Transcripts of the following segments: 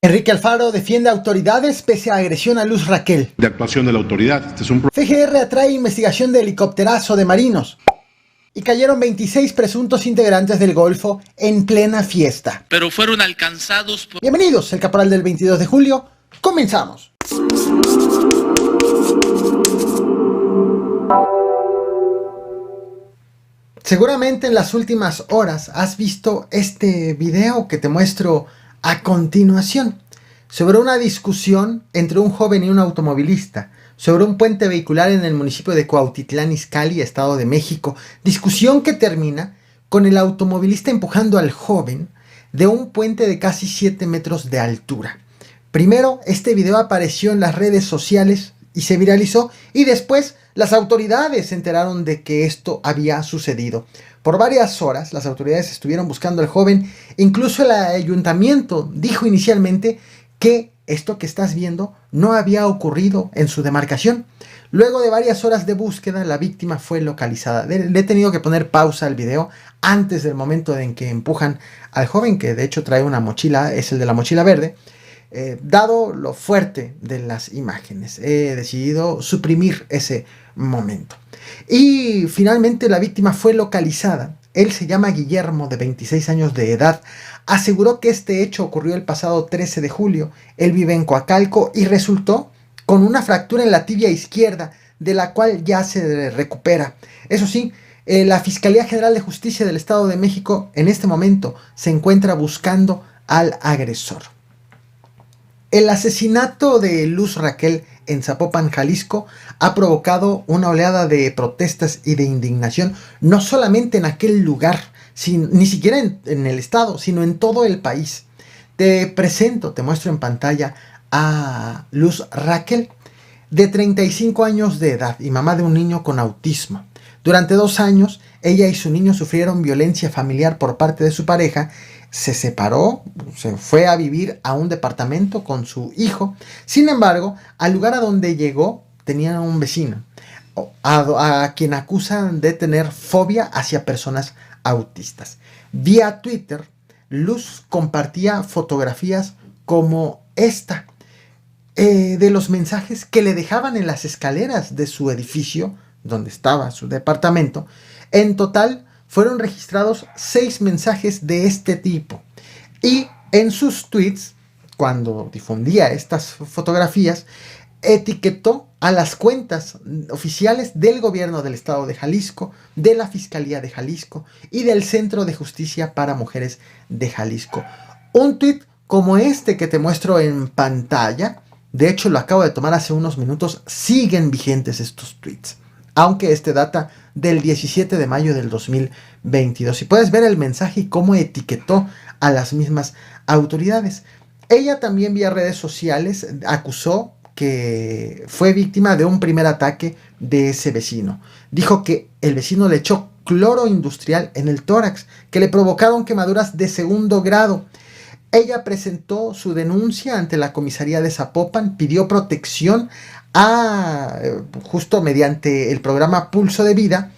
Enrique Alfaro defiende a autoridades pese a agresión a Luz Raquel. De actuación de la autoridad. FGR atrae investigación de helicópterazo de marinos. Y cayeron 26 presuntos integrantes del Golfo en plena fiesta. Pero fueron alcanzados por... Bienvenidos, el Caporal del 22 de julio. Comenzamos. Seguramente en las últimas horas has visto este video que te muestro a continuación, sobre una discusión entre un joven y un automovilista sobre un puente vehicular en el municipio de Cuautitlán Izcalli, Estado de México. Discusión que termina con el automovilista empujando al joven de un puente de casi 7 metros de altura. Primero, este video apareció en las redes sociales y se viralizó, y después las autoridades se enteraron de que esto había sucedido. Por varias horas las autoridades estuvieron buscando al joven. Incluso el ayuntamiento dijo inicialmente que esto que estás viendo no había ocurrido en su demarcación. Luego de varias horas de búsqueda, la víctima fue localizada. Le he tenido que poner pausa al video antes del momento en que empujan al joven, que de hecho trae una mochila, es el de la mochila verde. Dado lo fuerte de las imágenes, he decidido suprimir ese momento. Y finalmente la víctima fue localizada. Él se llama Guillermo, de 26 años de edad. Aseguró que este hecho ocurrió el pasado 13 de julio. Él vive en Coacalco y resultó con una fractura en la tibia izquierda, de la cual ya se recupera. Eso sí, la Fiscalía General de Justicia del Estado de México en este momento se encuentra buscando al agresor. El asesinato de Luz Raquel en Zapopan, Jalisco, ha provocado una oleada de protestas y de indignación, no solamente en aquel lugar, ni siquiera en el estado, sino en todo el país. Te muestro en pantalla a Luz Raquel, de 35 años de edad y mamá de un niño con autismo. Durante 2 años, ella y su niño sufrieron violencia familiar por parte de su pareja. Se separó, se fue a vivir a un departamento con su hijo. Sin embargo, al lugar a donde llegó tenía un vecino, a quien acusan de tener fobia hacia personas autistas. Vía Twitter, Luz compartía fotografías como esta, de los mensajes que le dejaban en las escaleras de su edificio, donde estaba su departamento. En total fueron registrados 6 mensajes de este tipo. Y en sus tweets, cuando difundía estas fotografías, etiquetó a las cuentas oficiales del gobierno del estado de Jalisco, de la Fiscalía de Jalisco y del Centro de Justicia para Mujeres de Jalisco. Un tweet como este que te muestro en pantalla, de hecho lo acabo de tomar hace unos minutos, siguen vigentes estos tweets, aunque este data del 17 de mayo del 2022. Y puedes ver el mensaje y cómo etiquetó a las mismas autoridades. Ella también vía redes sociales acusó que fue víctima de un primer ataque de ese vecino. Dijo que el vecino le echó cloro industrial en el tórax, que le provocaron quemaduras de 2º grado. Ella presentó su denuncia ante la comisaría de Zapopan, pidió protección justo mediante el programa Pulso de Vida.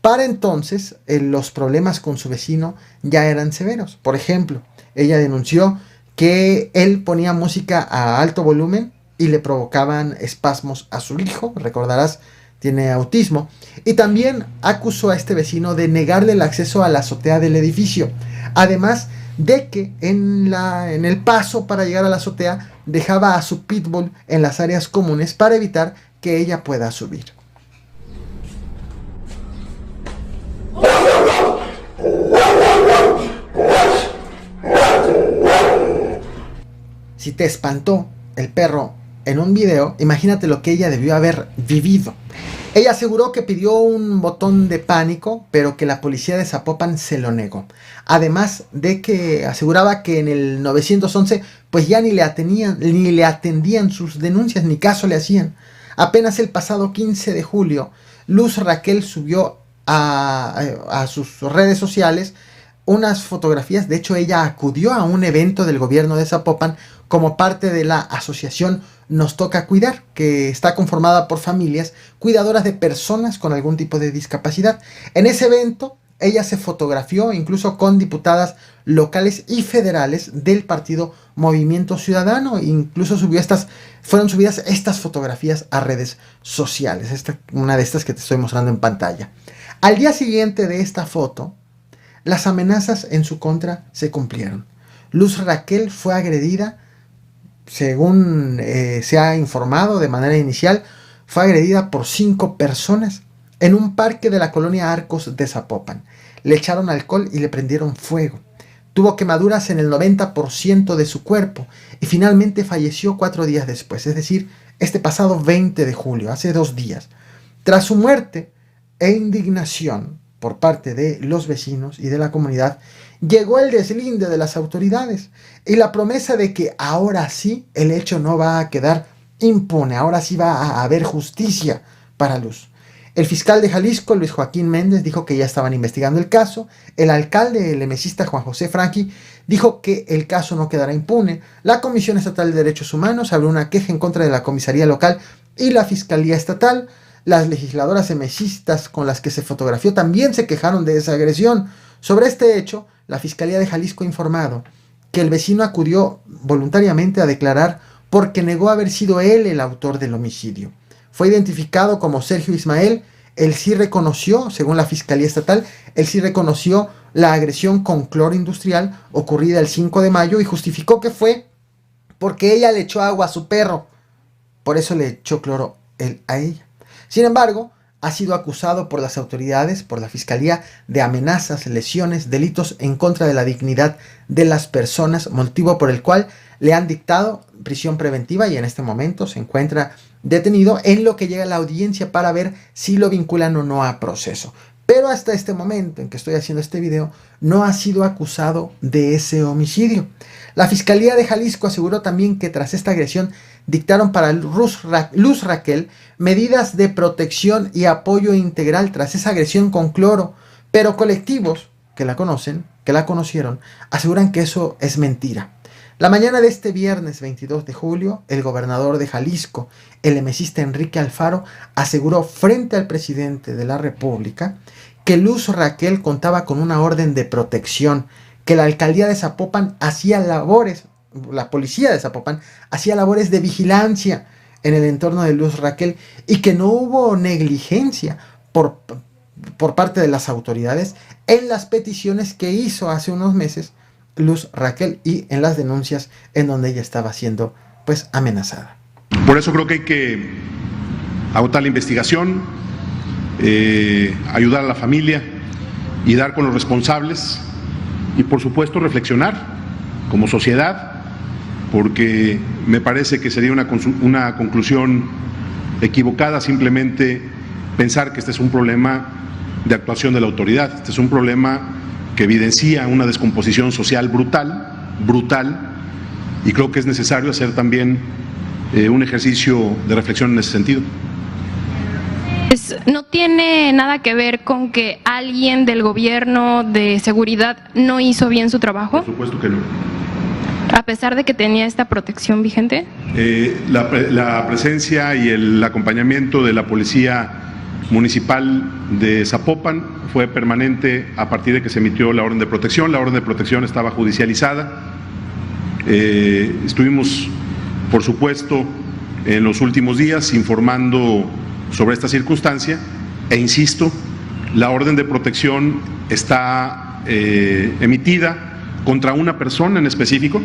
Para entonces los problemas con su vecino ya eran severos. Por ejemplo, ella denunció que él ponía música a alto volumen y le provocaban espasmos a su hijo. Recordarás, tiene autismo. Y también acusó a este vecino de negarle el acceso a la azotea del edificio. Además de que en el paso para llegar a la azotea dejaba a su pitbull en las áreas comunes para evitar que ella pueda subir. Si te espantó el perro en un video, imagínate lo que ella debió haber vivido. Ella aseguró que pidió un botón de pánico, pero que la policía de Zapopan se lo negó. Además de que aseguraba que en el 911 pues ya ni le atendían sus denuncias, ni caso le hacían. Apenas el pasado 15 de julio, Luz Raquel subió a sus redes sociales unas fotografías. De hecho, ella acudió a un evento del gobierno de Zapopan como parte de la asociación Nos Toca Cuidar, que está conformada por familias cuidadoras de personas con algún tipo de discapacidad. En ese evento ella se fotografió incluso con diputadas locales y federales del partido Movimiento Ciudadano. Incluso fueron subidas estas fotografías a redes sociales. Una de estas que te estoy mostrando en pantalla. Al día siguiente de esta foto, las amenazas en su contra se cumplieron. Luz Raquel fue agredida, según se ha informado de manera inicial, fue agredida por 5 personas en un parque de la colonia Arcos de Zapopan. Le echaron alcohol y le prendieron fuego. Tuvo quemaduras en el 90% de su cuerpo y finalmente falleció 4 días después, es decir, este pasado 20 de julio, hace 2 días. Tras su muerte e indignación por parte de los vecinos y de la comunidad, llegó el deslinde de las autoridades y la promesa de que ahora sí el hecho no va a quedar impune, ahora sí va a haber justicia para Luz. El fiscal de Jalisco, Luis Joaquín Méndez, dijo que ya estaban investigando el caso. El alcalde, el emesista Juan José Franqui, dijo que el caso no quedará impune. La Comisión Estatal de Derechos Humanos abrió una queja en contra de la comisaría local y la Fiscalía Estatal. Las legisladoras emesistas con las que se fotografió también se quejaron de esa agresión. Sobre este hecho, la Fiscalía de Jalisco ha informado que el vecino acudió voluntariamente a declarar porque negó haber sido él el autor del homicidio. Fue identificado como Sergio Ismael. Él sí reconoció, según la Fiscalía Estatal, él sí reconoció la agresión con cloro industrial ocurrida el 5 de mayo y justificó que fue porque ella le echó agua a su perro. Por eso le echó cloro él a ella. Sin embargo, ha sido acusado por las autoridades, por la Fiscalía, de amenazas, lesiones, delitos en contra de la dignidad de las personas, motivo por el cual le han dictado prisión preventiva y en este momento se encuentra detenido en lo que llega a la audiencia para ver si lo vinculan o no a proceso. Pero hasta este momento en que estoy haciendo este video, no ha sido acusado de ese homicidio. La Fiscalía de Jalisco aseguró también que tras esta agresión dictaron para Luz Raquel medidas de protección y apoyo integral tras esa agresión con cloro, pero colectivos que la conocieron, aseguran que eso es mentira. La mañana de este viernes 22 de julio, el gobernador de Jalisco, el emesista Enrique Alfaro, aseguró frente al presidente de la República que Luz Raquel contaba con una orden de protección, que la alcaldía de Zapopan hacía labores, la policía de Zapopan hacía labores de vigilancia en el entorno de Luz Raquel y que no hubo negligencia por parte de las autoridades en las peticiones que hizo hace unos meses Luz Raquel y en las denuncias en donde ella estaba siendo pues amenazada. Por eso creo que hay que agotar la investigación, ayudar a la familia y dar con los responsables y por supuesto reflexionar como sociedad, porque me parece que sería una conclusión equivocada simplemente pensar que este es un problema de actuación de la autoridad. Este es un problema que evidencia una descomposición social brutal, y creo que es necesario hacer también un ejercicio de reflexión en ese sentido. No tiene nada que ver con que alguien del gobierno de seguridad no hizo bien su trabajo. Por supuesto que no. A pesar de que tenía esta protección vigente. La presencia y el acompañamiento de la Policía Municipal de Zapopan fue permanente a partir de que se emitió la orden de protección. La orden de protección estaba judicializada. Estuvimos, por supuesto, en los últimos días informando sobre esta circunstancia e insisto, la orden de protección está emitida contra una persona en específico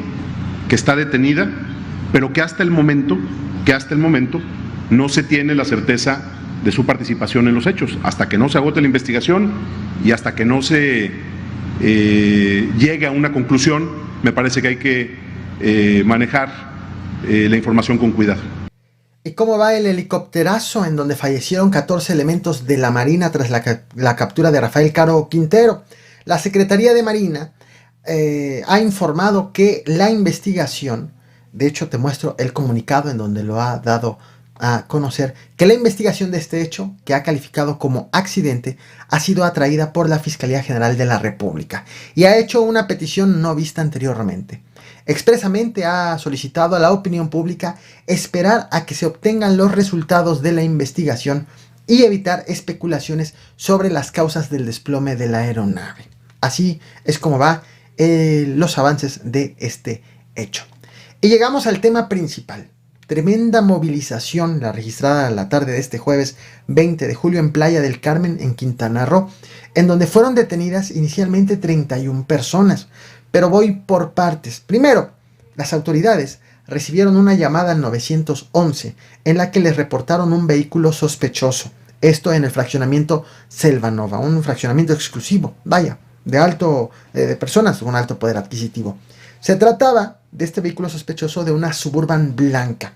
que está detenida, pero que hasta el momento no se tiene la certeza de su participación en los hechos, hasta que no se agote la investigación y hasta que no se llegue a una conclusión. Me parece que hay que manejar la información con cuidado. ¿Y cómo va el helicópterazo en donde fallecieron 14 elementos de la Marina tras la captura de Rafael Caro Quintero? La Secretaría de Marina ha informado que la investigación, de hecho te muestro el comunicado en donde lo ha dado a conocer, que la investigación de este hecho, que ha calificado como accidente, ha sido atraída por la Fiscalía General de la República y ha hecho una petición no vista anteriormente. Expresamente ha solicitado a la opinión pública esperar a que se obtengan los resultados de la investigación y evitar especulaciones sobre las causas del desplome de la aeronave. Así es como va los avances de este hecho. Y llegamos al tema principal. Tremenda movilización la registrada la tarde de este jueves 20 de julio en Playa del Carmen, en Quintana Roo, en donde fueron detenidas inicialmente 31 personas. Pero voy por partes. Primero, las autoridades recibieron una llamada al 911 en la que les reportaron un vehículo sospechoso. Esto en el fraccionamiento Selvanova, un fraccionamiento exclusivo, de personas con alto poder adquisitivo. Se trataba de este vehículo sospechoso de una Suburban blanca,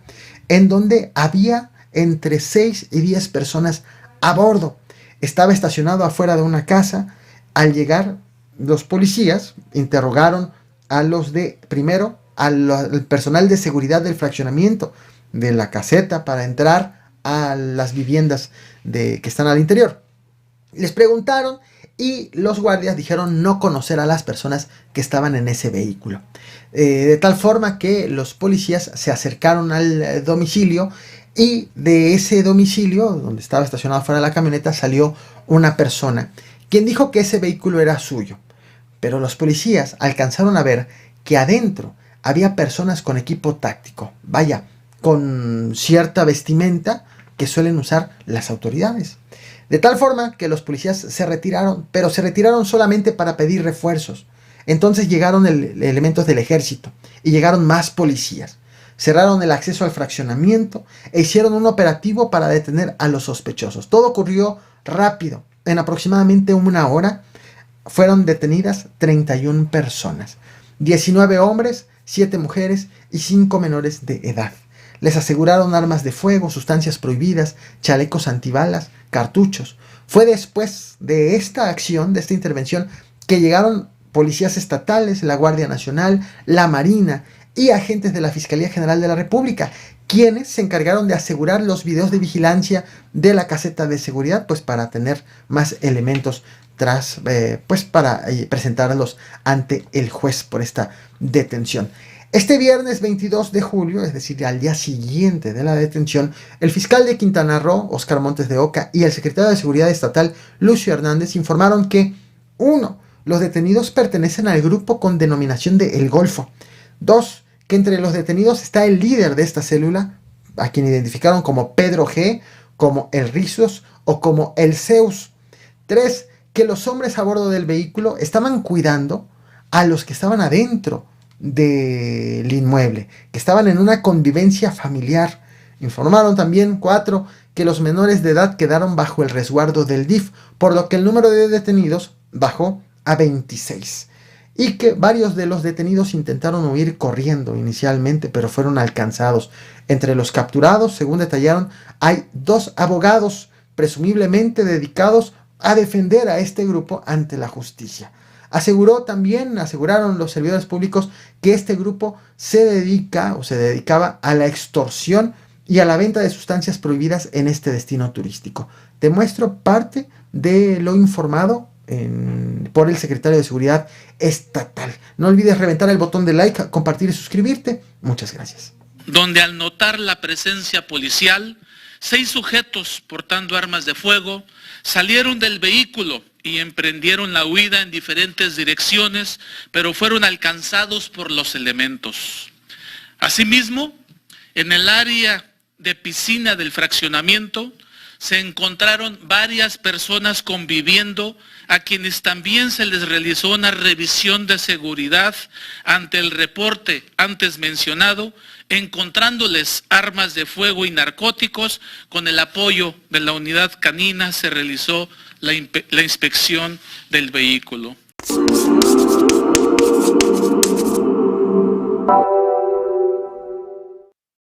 en donde había entre 6 y 10 personas a bordo. Estaba estacionado afuera de una casa. Al llegar los policías interrogaron al personal de seguridad del fraccionamiento, de la caseta, para entrar a las viviendas que están al interior. Les preguntaron y los guardias dijeron no conocer a las personas que estaban en ese vehículo. De tal forma que los policías se acercaron al domicilio, y de ese domicilio, donde estaba estacionado fuera de la camioneta, salió una persona, quien dijo que ese vehículo era suyo. Pero los policías alcanzaron a ver que adentro había personas con equipo táctico, con cierta vestimenta que suelen usar las autoridades. De tal forma que los policías se retiraron, pero se retiraron solamente para pedir refuerzos. Entonces llegaron elementos del ejército y llegaron más policías. Cerraron el acceso al fraccionamiento e hicieron un operativo para detener a los sospechosos. Todo ocurrió rápido. En aproximadamente una hora fueron detenidas 31 personas. 19 hombres, 7 mujeres y 5 menores de edad. Les aseguraron armas de fuego, sustancias prohibidas, chalecos antibalas, cartuchos. Fue después de esta acción, de esta intervención, que llegaron policías estatales, la Guardia Nacional, la Marina y agentes de la Fiscalía General de la República, quienes se encargaron de asegurar los videos de vigilancia de la caseta de seguridad, pues para tener más elementos para presentarlos ante el juez por esta detención. Este viernes 22 de julio, es decir, al día siguiente de la detención, el fiscal de Quintana Roo, Óscar Montes de Oca, y el secretario de Seguridad Estatal, Lucio Hernández, informaron que 1. Los detenidos pertenecen al grupo con denominación de El Golfo. 2. Que entre los detenidos está el líder de esta célula, a quien identificaron como Pedro G., como El Rizos o como El Zeus. 3. Que los hombres a bordo del vehículo estaban cuidando a los que estaban adentro del inmueble, que estaban en una convivencia familiar. Informaron también 4. Que los menores de edad quedaron bajo el resguardo del DIF, por lo que el número de detenidos bajó a 26. Y que varios de los detenidos intentaron huir corriendo inicialmente, pero fueron alcanzados. Entre los capturados, según detallaron, hay 2 abogados presumiblemente dedicados a defender a este grupo ante la justicia. Aseguraron los servidores públicos que este grupo se dedicaba a la extorsión y a la venta de sustancias prohibidas en este destino turístico. Te muestro parte de lo informado por el secretario de Seguridad Estatal. No olvides reventar el botón de like, compartir y suscribirte. Muchas gracias. Donde al notar la presencia policial, 6 sujetos portando armas de fuego salieron del vehículo y emprendieron la huida en diferentes direcciones, pero fueron alcanzados por los elementos. Asimismo, en el área de piscina del fraccionamiento se encontraron varias personas conviviendo, a quienes también se les realizó una revisión de seguridad ante el reporte antes mencionado, encontrándoles armas de fuego y narcóticos. Con el apoyo de la unidad canina se realizó la inspección del vehículo.